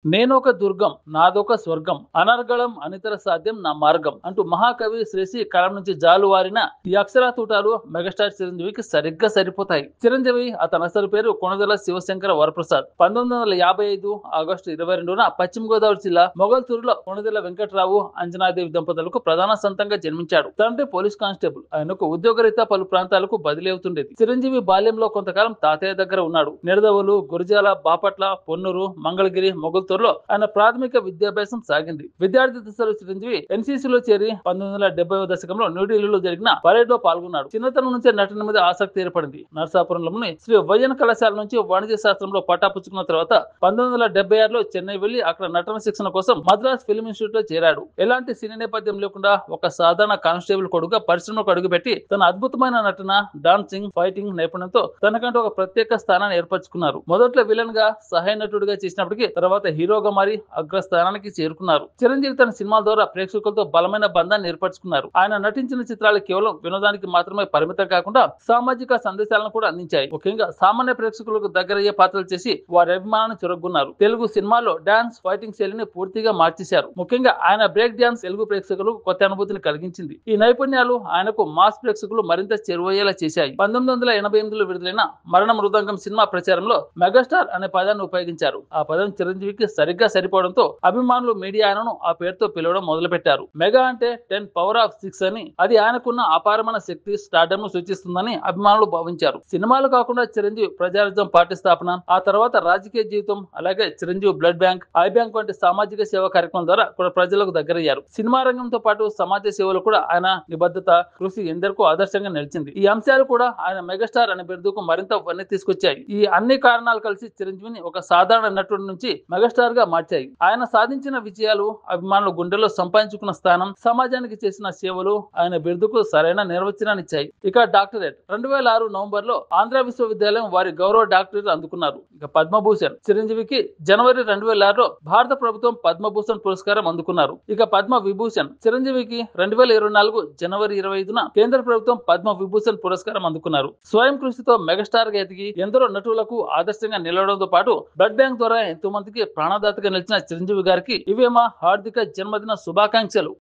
నేనొక దుర్గం నాదొక స్వర్గం అనర్గళం అనితర సాధ్యం నా మార్గం అంటూ మహాకవి శ్రేషి కలం నుంచి జాలువారిన ఈ అక్షరాతూటాలు మెగాస్టార్ చిరంజీవికి సరిగ్గా సరిపోతాయి. చిరంజీవి అతని అసలు పేరు కొణిదెల శివశంకర వరప్రసాద్. 1955 ఆగస్టు 22న పశ్చిమ గోదావరి జిల్లా మొగల్తూరులో కొణిదెల వెంకట్రావు అంజనాదేవి దంపతులకు ప్రధాన సంతంగా జన్మించాడు. తండ్రి పోలీస్ కానిస్టేబుల్. ఆయనకు ఉద్యోగరీత్యా పలు ప్రాంతాలకు బదిలీ అవుతుండేది. చిరంజీవి బాల్యంలో కొంతకాలం తాతయ్య దగ్గర ఉన్నాడు. నిడదవోలు, గురజాల, బాపట్ల, పొన్నూరు, మంగళగిరి, మొగల్తూరులో ఆయన ప్రాథమిక విద్యాభ్యాసం సాగింది. విద్యార్థి దశలో చిరంజీవి ఎన్సీసీలో చేరి 1970వ దశకంలో న్యూఢిల్లీలో జరిగిన పరేడ్ లో పాల్గొన్నాడు. చిన్నతనం నుంచే నటన మీద ఆసక్తి ఏర్పడింది. నరసాపురంలోని శ్రీ వైఎన్ కళాశాల నుంచి వాణిజ్య శాస్త్రంలో పట్టాపుచ్చుకున్న తర్వాత 1976లో చెన్నై వెళ్లి అక్కడ నటన శిక్షణ కోసం మద్రాస్ ఫిల్మ్ ఇన్స్టిట్యూట్ లో చేరాడు. ఎలాంటి సినీ నేపథ్యం లేకుండా ఒక సాధారణ కానిస్టేబుల్ కొడుకుగా పరిశ్రమకు అడుగుపెట్టి తన అద్భుతమైన నటన, డాన్సింగ్, ఫైటింగ్ నైపుణ్యంతో తనకంటూ ఒక ప్రత్యేక స్థానాన్ని ఏర్పరచుకున్నారు. మొదట్లో విలన్ గా సహాయ నటుడిగా చేసినప్పటికీ తర్వాత హీరోగా మారి అగ్రస్థానానికి చేరుకున్నారు. చిరంజీవి తన సినిమాల ద్వారా ప్రేక్షకులతో బలమైన బంధాన్ని ఏర్పరచుకున్నారు. ఆయన నటించిన చిత్రాలు కేవలం వినోదానికి మాత్రమే పరిమితం కాకుండా సామాజిక సందేశాలను కూడా అందించాయి. ముఖ్యంగా సామాన్య ప్రేక్షకులకు దగ్గరయ్యే పాత్రలు చేసి వారి అభిమానాన్ని చొరగొన్నారు. తెలుగు సినిమాలో డాన్స్, ఫైటింగ్ శైలిని పూర్తిగా మార్చేశారు. ముఖ్యంగా ఆయన బ్రేక్ డాన్స్ తెలుగు ప్రేక్షకులకు కొత్త అనుభూతిని కలిగించింది. ఈ నైపుణ్యాలు ఆయనకు మాస్ ప్రేక్షకులు మరింత చేరువయ్యేలా చేశాయి. 1988లో విడుదలైన మరణ మృదంగం సినిమా ప్రచారంలో మెగాస్టార్ అనే పదాన్ని ఉపయోగించారు. ఆ పదం చిరంజీవికి సరిగ్గా సరిపోవడంతో అభిమానులు మీడియా ఆయనను ఆ పేరుతో పిలవడం మొదలుపెట్టారు. మెగా అంటే 10 పవర్ ఆఫ్ 6 అని, అది ఆయనకున్న అపారమైన శక్తి, స్టార్డమ్ ను సూచిస్తుందని అభిమానులు భావించారు. సినిమాలు కాకుండా చిరంజీవి ప్రజారాజ్యం పార్టీ స్థాపన, ఆ తర్వాత రాజకీయ జీవితం, అలాగే Chiranjeevi blood bank, I bank వంటి సామాజిక సేవా కార్యక్రమం ద్వారా కూడా ప్రజలకు దగ్గరయ్యారు. సినిమా రంగంతో పాటు సమాజ సేవలు కూడా ఆయన నిబద్ధత, కృషి ఎందరికో ఆదర్శంగా నిలిచింది. ఈ అంశాలు కూడా ఆయన మెగాస్టార్ అనే బిరుదుకు మరింత వన్నె తీసుకొచ్చాయి. ఈ అన్ని కారణాలు కలిసి చిరంజీవిని ఒక సాధారణ నటుడి నుంచి మెగాస్టార్ గా మార్చాయి. ఆయన సాధించిన విజయాలు, అభిమానుల గుండెల్లో సంపాదించుకున్న స్థానం, సమాజానికి చేసిన సేవలు ఆయన బిరుదుకు సరైన నిర్వచనాన్ని ఇచ్చాయి. ఇక డాక్టరేట్ 2006 నవంబర్ లో ఆంధ్ర విశ్వవిద్యాలయం వారి గౌరవ డాక్టరేట్ అందుకున్నారు. ఇక పద్మభూషణ్ చిరంజీవికి జనవరి 2006లో భారత ప్రభుత్వం పద్మభూషణ్ పురస్కారం అందుకున్నారు. ఇక పద్మ విభూషణ్ చిరంజీవికి 2024 జనవరి 25న కేంద్ర ప్రభుత్వం పద్మ విభూషణ్ పురస్కారం అందుకున్నారు. స్వయం కృషితో మెగాస్టార్ గా ఎదిగి ఎందరో నటులకు ఆదర్శంగా నిలవడంతో పాటు బ్లడ్ బ్యాంక్ ద్వారా ఎంతో మందికి ప్రాణదాతగా నిలిచిన చిరంజీవి గారికి ఇవే మా హార్దిక జన్మదిన శుభాకాంక్షలు.